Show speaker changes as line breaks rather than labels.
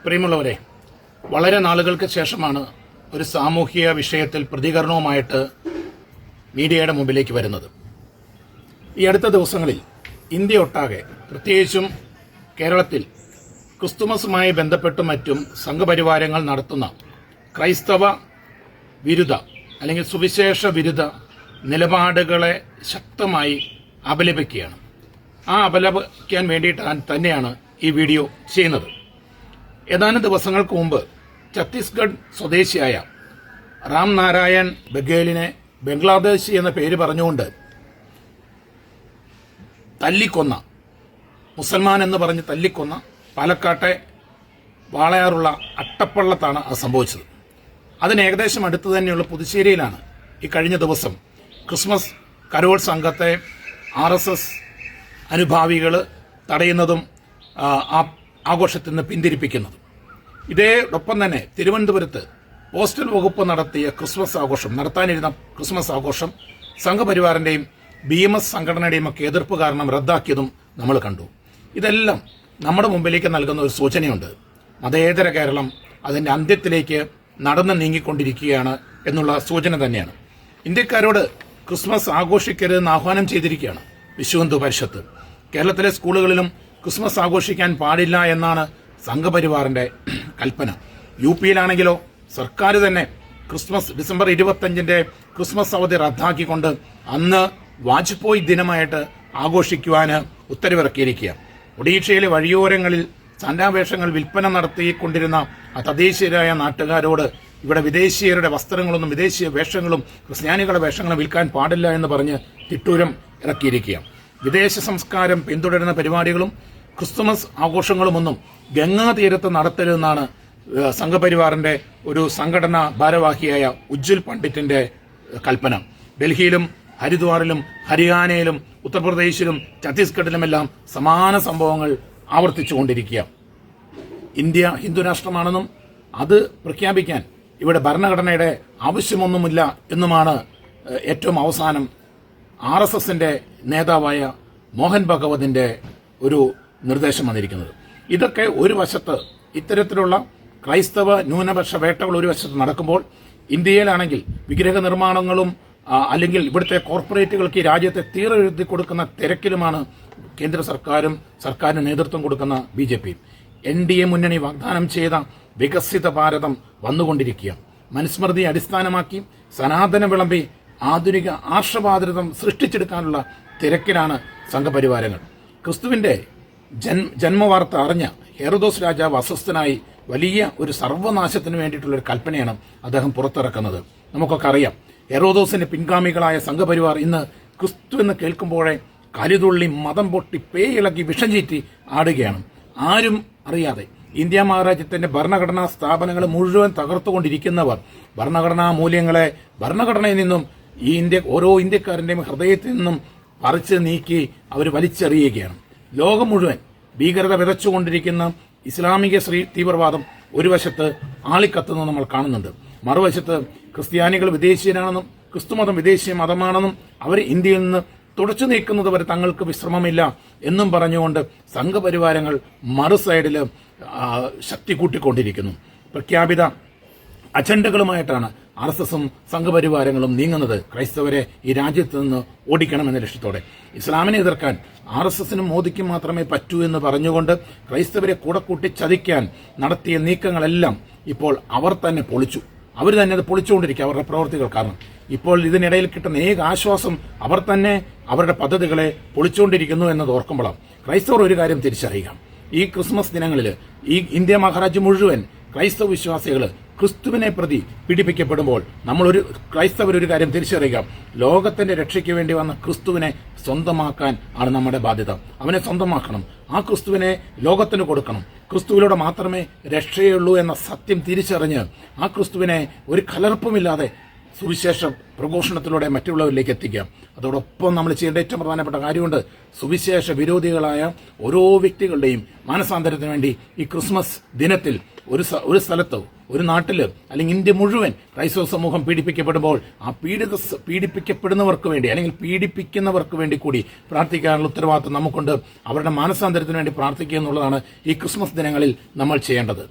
പ്രിയമുള്ളവരെ, വളരെ നാളുകൾക്ക് ശേഷമാണ് ഒരു സാമൂഹിക വിഷയത്തിൽ പ്രതികരണവുമായിട്ട് മീഡിയയുടെ മുമ്പിലേക്ക് വരുന്നത്. ഈ അടുത്ത ദിവസങ്ങളിൽ ഇന്ത്യ ഒട്ടാകെ, പ്രത്യേകിച്ചും കേരളത്തിൽ ക്രിസ്തുമസുമായി ബന്ധപ്പെട്ടും മറ്റും സംഘപരിവാരങ്ങൾ നടത്തുന്ന ക്രൈസ്തവ വിരുദ്ധ അല്ലെങ്കിൽ സുവിശേഷ വിരുദ്ധ നിലപാടുകളെ ശക്തമായി അപലപിക്കുകയാണ്. ആ അപലപിക്കാൻ വേണ്ടിയിട്ട് തന്നെയാണ് ഈ വീഡിയോ ചെയ്യുന്നത്. ഏതാനും ദിവസങ്ങൾക്ക് മുമ്പ് ഛത്തീസ്ഗഡ് സ്വദേശിയായ റാം നാരായൺ ബഘേലിനെ ബംഗ്ലാദേശി എന്ന പേര് പറഞ്ഞുകൊണ്ട് തല്ലിക്കൊന്ന, മുസൽമാൻ എന്ന് പറഞ്ഞ് തല്ലിക്കൊന്ന പാലക്കാട്ടെ വാളയാറുള്ള അട്ടപ്പള്ളത്താണ് അത് സംഭവിച്ചത്. അതിന് ഏകദേശം അടുത്ത് തന്നെയുള്ള പുതുശ്ശേരിയിലാണ് ഈ കഴിഞ്ഞ ദിവസം ക്രിസ്മസ് കരോൾ സംഘത്തെ RSS അനുഭാവികൾ തടയുന്നതും ആഘോഷത്തിൽ നിന്ന് പിന്തിരിപ്പിക്കുന്നതും. ഇതോടൊപ്പം തന്നെ തിരുവനന്തപുരത്ത് പോസ്റ്റൽ വകുപ്പ് നടത്തിയ നടത്താനിരുന്ന ക്രിസ്മസ് ആഘോഷം സംഘപരിവാറിന്റെയും BMS സംഘടനയുടെയും ഒക്കെ എതിർപ്പ് കാരണം റദ്ദാക്കിയതും നമ്മൾ കണ്ടു. ഇതെല്ലാം നമ്മുടെ മുമ്പിലേക്ക് നൽകുന്ന ഒരു സൂചനയുണ്ട്. മതേതര കേരളം അതിന്റെ അന്ത്യത്തിലേക്ക് നടന്നു നീങ്ങിക്കൊണ്ടിരിക്കുകയാണ് എന്നുള്ള സൂചന തന്നെയാണ്. ഇന്ത്യക്കാരോട് ക്രിസ്മസ് ആഘോഷിക്കരുതെന്ന് ആഹ്വാനം ചെയ്തിരിക്കുകയാണ് വിശ്വഹിന്ദു പരിഷത്ത്. കേരളത്തിലെ സ്കൂളുകളിലും ക്രിസ്മസ് ആഘോഷിക്കാൻ പാടില്ല എന്നാണ് സംഘപരിവാറിന്റെ കൽപ്പന. UP-യിലാണെങ്കിലോ സർക്കാർ തന്നെ ഡിസംബർ 25 ക്രിസ്മസ് അവധി റദ്ദാക്കിക്കൊണ്ട് അന്ന് വാജ്പേയി ദിനമായിട്ട് ആഘോഷിക്കുവാൻ ഉത്തരവിറക്കിയിരിക്കുക. ഒഡീഷയിലെ വഴിയോരങ്ങളിൽ സാന്റാവേഷങ്ങൾ വിൽപ്പന നടത്തിക്കൊണ്ടിരുന്ന തദ്ദേശീയരായ നാട്ടുകാരോട് ഇവിടെ വിദേശീയരുടെ വസ്ത്രങ്ങളൊന്നും, വിദേശീയ വേഷങ്ങളും ക്രിസ്ത്യാനികളുടെ വേഷങ്ങളും വിൽക്കാൻ പാടില്ല എന്ന് പറഞ്ഞ് തിട്ടൂരം ഇറക്കിയിരിക്കുക. വിദേശ സംസ്കാരം പിന്തുടരുന്ന പരിപാടികളും ക്രിസ്തുമസ് ആഘോഷങ്ങളുമൊന്നും ഗംഗാതീരത്ത് നടത്തരുതെന്നാണ് സംഘപരിവാറിന്റെ ഒരു സംഘടനാ ഭാരവാഹിയായ ഉജ്ജ്വൽ പണ്ഡിറ്റിന്റെ കൽപ്പന. ഡൽഹിയിലും ഹരിദ്വാറിലും ഹരിയാനയിലും ഉത്തർപ്രദേശിലും ഛത്തീസ്ഗഡിലുമെല്ലാം സമാന സംഭവങ്ങൾ ആവർത്തിച്ചുകൊണ്ടിരിക്കുക. ഇന്ത്യ ഹിന്ദുരാഷ്ട്രമാണെന്നും അത് പ്രഖ്യാപിക്കാൻ ഇവിടെ ഭരണഘടനയുടെ ആവശ്യമൊന്നുമില്ല എന്നുമാണ് ഏറ്റവും അവസാനം RSSന്റെ നേതാവായ മോഹൻ ഭഗവതിന്റെ ഒരു നിർദ്ദേശം വന്നിരിക്കുന്നത്. ഇതൊക്കെ ഒരു വശത്ത് ഇത്തരത്തിലുള്ള ക്രൈസ്തവ ന്യൂനപക്ഷ വേട്ടകൾ ഒരു വശത്ത് നടക്കുമ്പോൾ, ഇന്ത്യയിലാണെങ്കിൽ വിഗ്രഹ നിർമ്മാണങ്ങളും അല്ലെങ്കിൽ ഇവിടുത്തെ കോർപ്പറേറ്റുകൾക്ക് ഈ രാജ്യത്തെ തീരെഴുതി കൊടുക്കുന്ന തിരക്കിലുമാണ് കേന്ദ്ര സർക്കാരും സർക്കാരിന് നേതൃത്വം കൊടുക്കുന്ന BJP. NDA മുന്നണി വാഗ്ദാനം ചെയ്ത വികസിത ഭാരതം വന്നുകൊണ്ടിരിക്കുക. മനുസ്മൃതി അടിസ്ഥാനമാക്കി സനാതന വിളമ്പി ആധുനിക ആർഷഭാതൃതം സൃഷ്ടിച്ചെടുക്കാനുള്ള തിരക്കിലാണ് സംഘപരിവാരങ്ങൾ. ക്രിസ്തുവിന്റെ ജന്മവാർത്ത അറിഞ്ഞ ഹെറോദോസ് രാജാവ് അസ്വസ്ഥനായി വലിയ ഒരു സർവനാശത്തിന് വേണ്ടിയിട്ടുള്ള ഒരു കൽപ്പനയാണ് അദ്ദേഹം പുറത്തിറക്കുന്നത്. നമുക്കൊക്കെ അറിയാം, ഹെറോദോസിന്റെ പിൻഗാമികളായ സംഘപരിവാർ ഇന്ന് ക്രിസ്തു എന്ന് കേൾക്കുമ്പോഴേ കലിതുള്ളി മതം പൊട്ടി പേയിളക്കി വിഷം ചീറ്റി ആടുകയാണ്. ആരും അറിയാതെ ഇന്ത്യ മഹാരാജ്യത്തിന്റെ ഭരണഘടനാ സ്ഥാപനങ്ങൾ മുഴുവൻ തകർത്തുകൊണ്ടിരിക്കുന്നവർ ഭരണഘടനാ മൂല്യങ്ങളെ ഭരണഘടനയിൽ നിന്നും ഓരോ ഇന്ത്യക്കാരന്റെയും ഹൃദയത്തിൽ നിന്നും പറിച്ച് നീക്കി അവർ വലിച്ചെറിയുകയാണ്. ലോകം മുഴുവൻ ഭീകരത വിതച്ചുകൊണ്ടിരിക്കുന്ന ഇസ്ലാമിക തീവ്രവാദം ഒരു വശത്ത് ആളിക്കത്തുന്നത് നമ്മൾ കാണുന്നുണ്ട്. മറുവശത്ത് ക്രിസ്ത്യാനികൾ വിദേശീയരാണെന്നും ക്രിസ്തുമതം വിദേശീയ മതമാണെന്നും അവർ ഇന്ത്യയിൽ നിന്ന് തുടച്ചു നീക്കുന്നത് വരെ തങ്ങൾക്ക് വിശ്രമമില്ല എന്നും പറഞ്ഞുകൊണ്ട് സംഘപരിവാരങ്ങൾ മറു സൈഡിൽ ശക്തി കൂട്ടിക്കൊണ്ടിരിക്കുന്നു. പ്രഖ്യാപിത അജണ്ടകളുമായിട്ടാണ് RSSും സംഘപരിവാരങ്ങളും നീങ്ങുന്നത്. ക്രൈസ്തവരെ ഈ രാജ്യത്ത് നിന്ന് ഓടിക്കണമെന്ന ലക്ഷ്യത്തോടെ ഇസ്ലാമിനെ എതിർക്കാൻ RSSനും മോദിക്കും മാത്രമേ പറ്റൂ എന്ന് പറഞ്ഞുകൊണ്ട് ക്രൈസ്തവരെ കൂടെ കൂട്ടി ചതിക്കാൻ നടത്തിയ നീക്കങ്ങളെല്ലാം ഇപ്പോൾ അവർ തന്നെ പൊളിച്ചു. അവർ തന്നെ അത് പൊളിച്ചുകൊണ്ടിരിക്കുക അവരുടെ പ്രവർത്തികൾ കാരണം. ഇപ്പോൾ ഇതിനിടയിൽ കിട്ടുന്ന ഏക ആശ്വാസം അവർ തന്നെ അവരുടെ പദ്ധതികളെ പൊളിച്ചുകൊണ്ടിരിക്കുന്നു എന്നത് ഓർക്കുമ്പോഴാണ്. ക്രൈസ്തവർ ഒരു കാര്യം തിരിച്ചറിയുക, ഈ ക്രിസ്മസ് ദിനങ്ങളിൽ ഈ ഇന്ത്യ മഹാരാജ്യം മുഴുവൻ ക്രൈസ്തവ വിശ്വാസികൾ ക്രിസ്തുവിനെ പ്രതി പീഡിപ്പിക്കപ്പെടുമ്പോൾ ക്രൈസ്തവരൊരു കാര്യം തിരിച്ചറിയുക, ലോകത്തിന്റെ രക്ഷയ്ക്ക് വേണ്ടി വന്ന ക്രിസ്തുവിനെ സ്വന്തമാക്കാൻ ആണ് നമ്മുടെ ബാധ്യത. അവനെ സ്വന്തമാക്കണം, ആ ക്രിസ്തുവിനെ ലോകത്തിന് കൊടുക്കണം. ക്രിസ്തുവിലൂടെ മാത്രമേ രക്ഷയുള്ളൂ എന്ന സത്യം തിരിച്ചറിഞ്ഞ് ആ ക്രിസ്തുവിനെ ഒരു കലർപ്പുമില്ലാതെ സുവിശേഷ പ്രഘോഷണത്തിലൂടെ മറ്റുള്ളവരിലേക്ക് എത്തിക്കാം. അതോടൊപ്പം നമ്മൾ ചെയ്യേണ്ട ഏറ്റവും പ്രധാനപ്പെട്ട കാര്യമുണ്ട്, സുവിശേഷ വിരോധികളായ ഓരോ വ്യക്തികളുടെയും മാനസാന്തരത്തിന് വേണ്ടി ഈ ക്രിസ്മസ് ദിനത്തിൽ ഒരു സ്ഥലത്ത്, ഒരു നാട്ടില്, അല്ലെങ്കിൽ ഇന്ത്യ മുഴുവൻ ക്രൈസ്തവ സമൂഹം പീഡിപ്പിക്കപ്പെടുമ്പോൾ ആ പീഡിപ്പിക്കപ്പെടുന്നവർക്ക് വേണ്ടി അല്ലെങ്കിൽ പീഡിപ്പിക്കുന്നവർക്ക് വേണ്ടി കൂടി പ്രാർത്ഥിക്കാനുള്ള ഉത്തരവാദിത്വം നമുക്കുണ്ട്. അവരുടെ മാനസാന്തരത്തിന് വേണ്ടി പ്രാർത്ഥിക്കുക എന്നുള്ളതാണ് ഈ ക്രിസ്മസ് ദിനങ്ങളിൽ നമ്മൾ ചെയ്യേണ്ടത്.